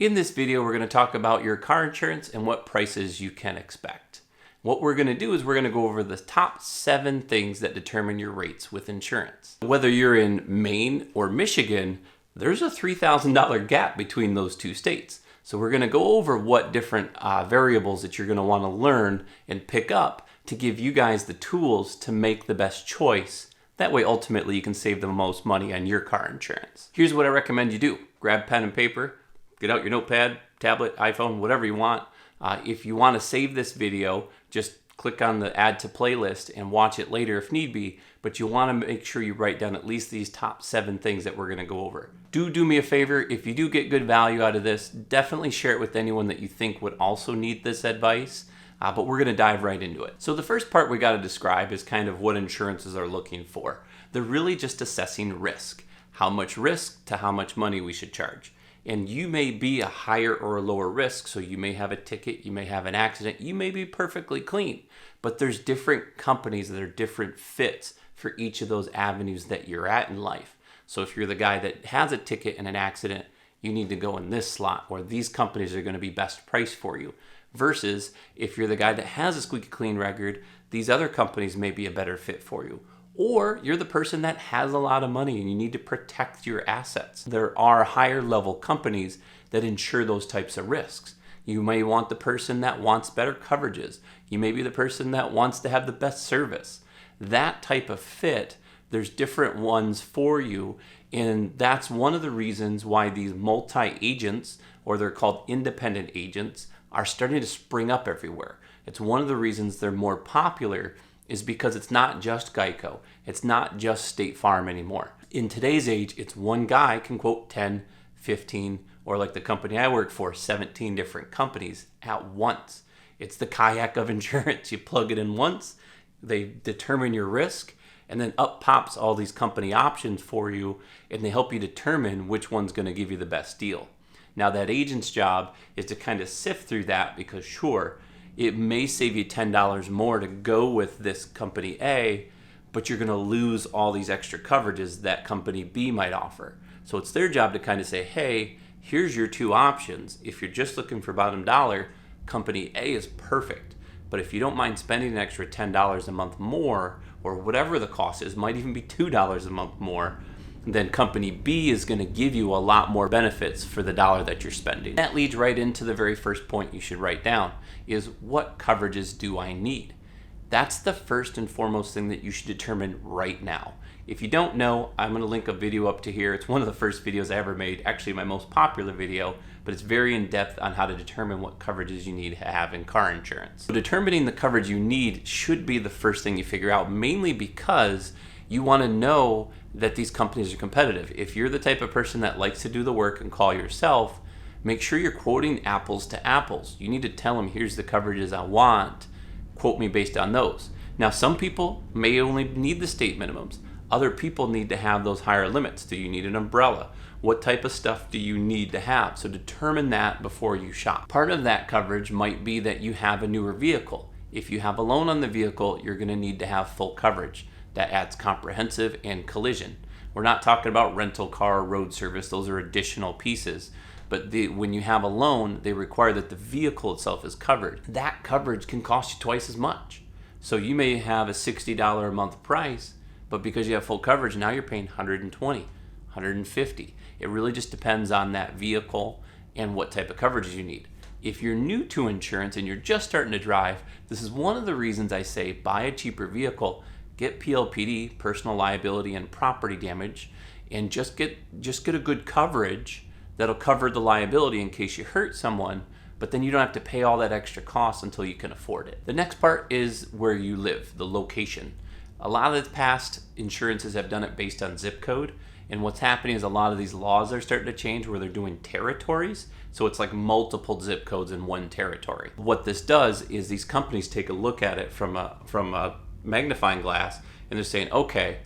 In this video, we're going to talk about your car insurance and what prices you can expect. What we're going to do is we're going to go over the top 7 things that determine your rates with insurance. Whether you're in Maine or Michigan, there's a $3,000 gap between those two states. So we're going to go over what different variables that you're going to want to learn and pick up to give you guys the tools to make the best choice. That way, ultimately, you can save the most money on your car insurance. Here's what I recommend you do. Grab pen and paper. Get out your notepad, tablet, iPhone, whatever you want. If you want to save this video, just click on the add to playlist and watch it later if need be. But you want to make sure you write down at least these top 7 things that we're going to go over. Do me a favor. If you do get good value out of this, definitely share it with anyone that you think would also need this advice. But we're going to dive right into it. So the first part we got to describe is kind of what insurances are looking for. They're really just assessing risk. How much risk to how much money we should charge. And you may be a higher or a lower risk, so you may have a ticket, you may have an accident, you may be perfectly clean. But there's different companies that are different fits for each of those avenues that you're at in life. So if you're the guy that has a ticket and an accident, you need to go in this slot where these companies are going to be best priced for you. Versus if you're the guy that has a squeaky clean record, these other companies may be a better fit for you. Or you're the person that has a lot of money and you need to protect your assets. There are higher level companies that insure those types of risks. You may want the person that wants better coverages. You may be the person that wants to have the best service. That type of fit, there's different ones for you. And that's one of the reasons why these multi-agents, or they're called independent agents, are starting to spring up everywhere. It's one of the reasons they're more popular is because it's not just Geico. It's not just State Farm anymore. In today's age, it's one guy can quote 10, 15, or like the company I work for, 17 different companies at once. It's the kayak of insurance. You plug it in once, they determine your risk, and then up pops all these company options for you, and they help you determine which one's going to give you the best deal. Now that agent's job is to kind of sift through that because sure, it may save you $10 more to go with this company A, but you're going to lose all these extra coverages that company B might offer. So it's their job to kind of say, hey, here's your 2 options. If you're just looking for bottom dollar, company A is perfect. But if you don't mind spending an extra $10 a month more, or whatever the cost is, might even be $2 a month more, then company B is going to give you a lot more benefits for the dollar that you're spending. That leads right into the very first point you should write down is what coverages do I need? That's the first and foremost thing that you should determine right now. If you don't know, I'm going to link a video up to here. It's one of the first videos I ever made, actually my most popular video, but it's very in-depth on how to determine what coverages you need to have in car insurance. So determining the coverage you need should be the first thing you figure out, mainly because you want to know that these companies are competitive. If you're the type of person that likes to do the work and call yourself, make sure you're quoting apples to apples. You need to tell them, here's the coverages I want. Quote me based on those. Now, some people may only need the state minimums. Other people need to have those higher limits. Do you need an umbrella? What type of stuff do you need to have? So determine that before you shop. Part of that coverage might be that you have a newer vehicle. If you have a loan on the vehicle, you're going to need to have full coverage. That adds comprehensive and collision. We're not talking about rental car or road service. Those are additional pieces. But when you have a loan, they require that the vehicle itself is covered. That coverage can cost you twice as much. So you may have a $60 a month price, but because you have full coverage, now you're paying $120, $150. It really just depends on that vehicle and what type of coverages you need. If you're new to insurance and you're just starting to drive, this is one of the reasons I say buy a cheaper vehicle. Get PLPD, personal liability and property damage, and just get a good coverage that'll cover the liability in case you hurt someone, but then you don't have to pay all that extra cost until you can afford it. The next part is where you live, the location. A lot of the past insurances have done it based on zip code, and what's happening is a lot of these laws are starting to change where they're doing territories, so it's like multiple zip codes in one territory. What this does is these companies take a look at it from a magnifying glass, and they're saying, okay,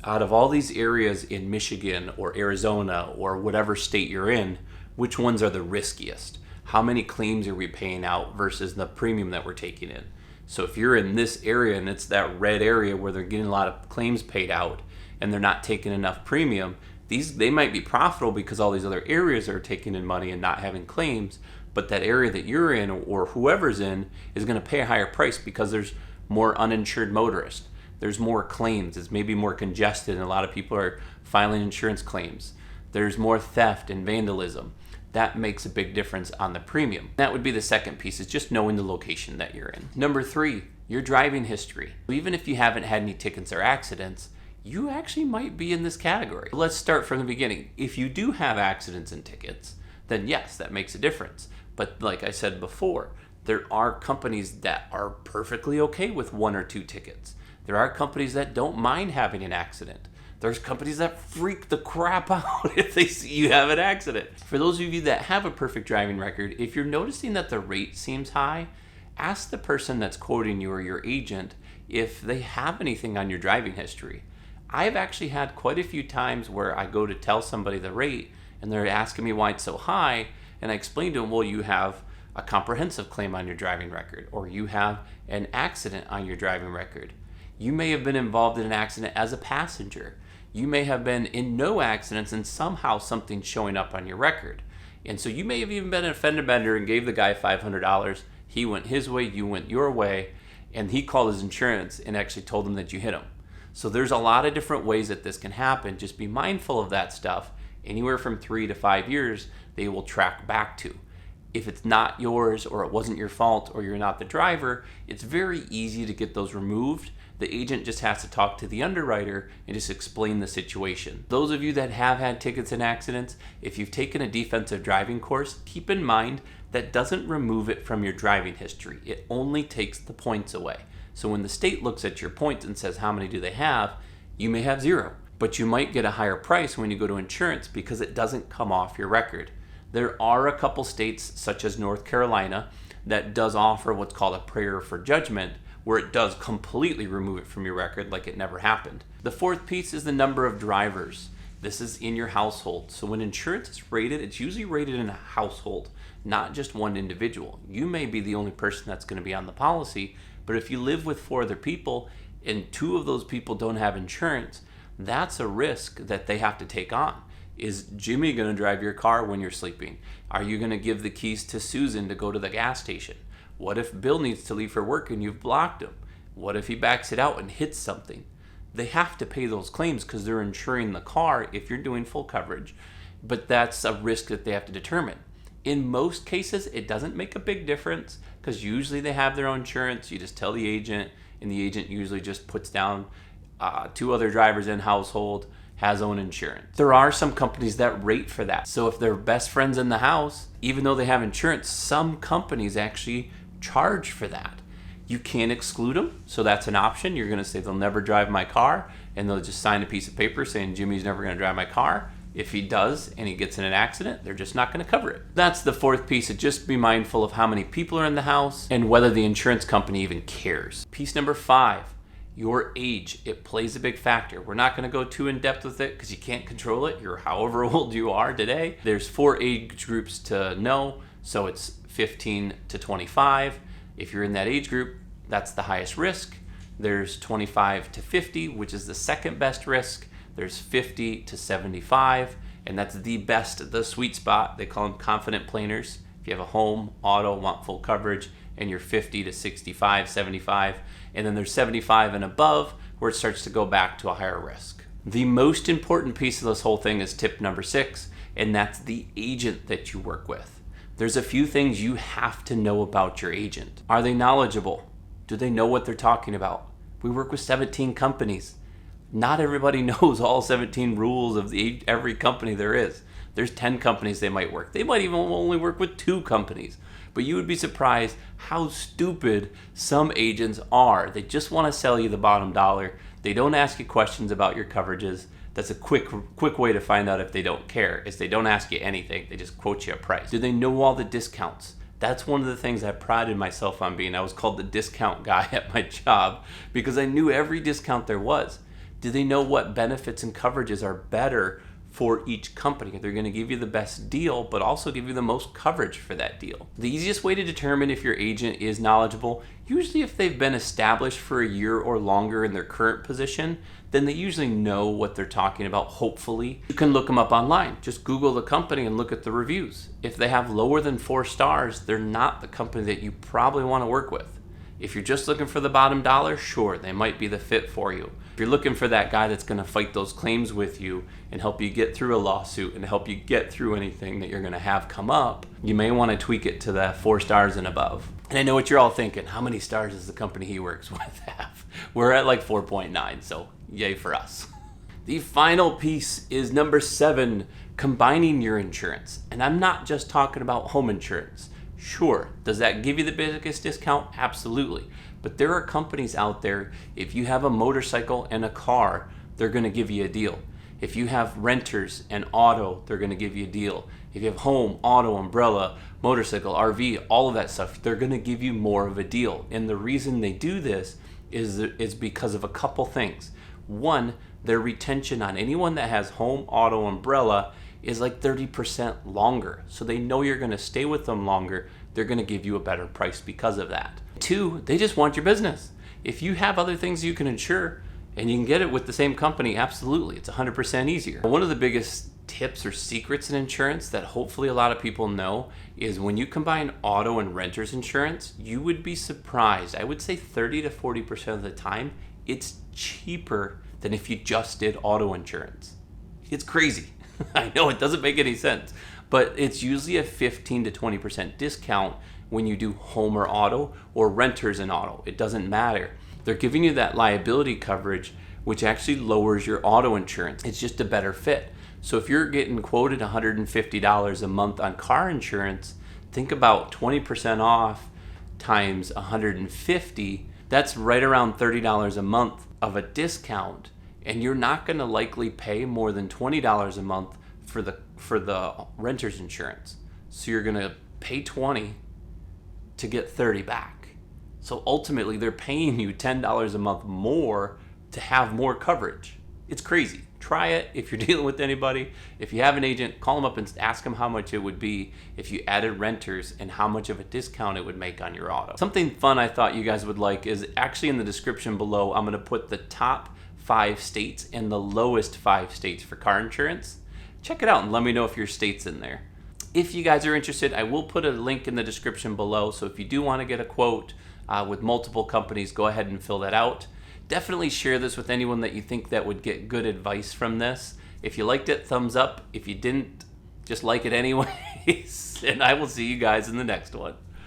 out of all these areas in Michigan or Arizona or whatever state you're in, which ones are the riskiest? How many claims are we paying out versus the premium that we're taking in? So if you're in this area and it's that red area where they're getting a lot of claims paid out and they're not taking enough premium, They might be profitable because all these other areas are taking in money and not having claims, but that area that you're in or whoever's in is going to pay a higher price because there's more uninsured motorists. There's more claims. It's maybe more congested and a lot of people are filing insurance claims. There's more theft and vandalism. That makes a big difference on the premium. That would be the second piece, is just knowing the location that you're in. Number 3, your driving history. Even if you haven't had any tickets or accidents, you actually might be in this category. Let's start from the beginning. If you do have accidents and tickets, then yes, that makes a difference. But like I said before, there are companies that are perfectly okay with 1 or 2 tickets. There are companies that don't mind having an accident. There's companies that freak the crap out if they see you have an accident. For those of you that have a perfect driving record, if you're noticing that the rate seems high, ask the person that's quoting you or your agent if they have anything on your driving history. I've actually had quite a few times where I go to tell somebody the rate and they're asking me why it's so high, and I explain to them, well, you have a comprehensive claim on your driving record, or you have an accident on your driving record. You may have been involved in an accident as a passenger. You may have been in no accidents and somehow something's showing up on your record. And so you may have even been an fender bender and gave the guy $500. He went his way, you went your way, and he called his insurance and actually told them that you hit him. So there's a lot of different ways that this can happen. Just be mindful of that stuff. Anywhere from 3 to 5 years, they will track back to. If it's not yours or it wasn't your fault or you're not the driver, it's very easy to get those removed. The agent just has to talk to the underwriter and just explain the situation. Those of you that have had tickets and accidents, if you've taken a defensive driving course, keep in mind that doesn't remove it from your driving history. It only takes the points away. So when the state looks at your points and says how many do they have, you may have 0, but you might get a higher price when you go to insurance because it doesn't come off your record. There are a couple states, such as North Carolina, that does offer what's called a prayer for judgment, where it does completely remove it from your record like it never happened. The fourth piece is the number of drivers. This is in your household. So when insurance is rated, it's usually rated in a household, not just one individual. You may be the only person that's going to be on the policy, but if you live with 4 other people and 2 of those people don't have insurance, that's a risk that they have to take on. Is Jimmy going to drive your car when you're sleeping? Are you going to give the keys to Susan to go to the gas station? What if Bill needs to leave for work and you've blocked him? What if he backs it out and hits something? They have to pay those claims because they're insuring the car if you're doing full coverage. But that's a risk that they have to determine. In most cases, it doesn't make a big difference because usually they have their own insurance. You just tell the agent, and the agent usually just puts down 2 other drivers in household, has own insurance. There are some companies that rate for that. So if they're best friends in the house, even though they have insurance, some companies actually charge for that. You can't exclude them, so that's an option. You're going to say they'll never drive my car, and they'll just sign a piece of paper saying Jimmy's never going to drive my car. If he does and he gets in an accident, they're just not going to cover it. That's the fourth piece. Just be mindful of how many people are in the house and whether the insurance company even cares. Piece number 5, your age. It plays a big factor. We're not going to go too in depth with it because you can't control it. You're however old you are today. There's 4 age groups to know, so it's 15 to 25. If you're in that age group, that's the highest risk. There's 25 to 50, which is the second best risk. There's 50 to 75, and that's the best, the sweet spot. They call them confident planners. If you have a home, auto, want full coverage, and you're 50 to 65, 75, and then there's 75 and above where it starts to go back to a higher risk. The most important piece of this whole thing is tip number 6, and that's the agent that you work with. There's a few things you have to know about your agent. Are they knowledgeable? Do they know what they're talking about? We work with 17 companies. Not everybody knows all 17 rules of every company there is. There's 10 companies they might work. They might even only work with 2 companies. But you would be surprised how stupid some agents are. They just want to sell you the bottom dollar. They don't ask you questions about your coverages. That's a quick way to find out if they don't care, is they don't ask you anything. They just quote you a price. Do they know all the discounts? That's one of the things I prided myself on being. I was called the discount guy at my job because I knew every discount there was. Do they know what benefits and coverages are better for each company. They're going to give you the best deal, but also give you the most coverage for that deal. The easiest way to determine if your agent is knowledgeable, usually if they've been established for a year or longer in their current position, then they usually know what they're talking about, hopefully. You can look them up online. Just Google the company and look at the reviews. If they have lower than 4 stars, they're not the company that you probably want to work with. If you're just looking for the bottom dollar, sure, they might be the fit for you. If you're looking for that guy that's going to fight those claims with you and help you get through a lawsuit and help you get through anything that you're going to have come up, you may want to tweak it to the 4 stars and above. And I know what you're all thinking. How many stars does the company he works with have? We're at like 4.9, so yay for us. The final piece is number 7, combining your insurance. And I'm not just talking about home insurance. Sure, does that give you the biggest discount? Absolutely. But there are companies out there, if you have a motorcycle and a car, they're going to give you a deal. If you have renters and auto, they're going to give you a deal. If you have home, auto, umbrella, motorcycle, RV, all of that stuff, they're going to give you more of a deal. And the reason they do this is because of a couple things. One, their retention on anyone that has home, auto, umbrella is like 30% longer. So they know you're going to stay with them longer. They're going to give you a better price because of that. 2, they just want your business. If you have other things you can insure and you can get it with the same company, absolutely, it's 100% easier. One of the biggest tips or secrets in insurance that hopefully a lot of people know is when you combine auto and renter's insurance, you would be surprised. I would say 30 to 40% of the time, it's cheaper than if you just did auto insurance. It's crazy. I know it doesn't make any sense, but it's usually a 15 to 20% discount when you do home or auto or renters and auto. It doesn't matter. They're giving you that liability coverage, which actually lowers your auto insurance. It's just a better fit. So if you're getting quoted $150 a month on car insurance, think about 20% off times 150. That's right around $30 a month of a discount. And you're not going to likely pay more than $20 a month for the renter's insurance. So you're going to pay $20 to get $30 back. So ultimately, they're paying you $10 a month more to have more coverage. It's crazy. Try it if you're dealing with anybody. If you have an agent, call them up and ask them how much it would be if you added renters and how much of a discount it would make on your auto. Something fun I thought you guys would like is actually in the description below, I'm going to put the top 5 states and the lowest 5 states for car insurance. Check it out and let me know if your state's in there. If you guys are interested, I will put a link in the description below. So if you do want to get a quote with multiple companies, go ahead and fill that out. Definitely share this with anyone that you think that would get good advice from this. If you liked it, thumbs up. If you didn't, just like it anyways. And I will see you guys in the next one.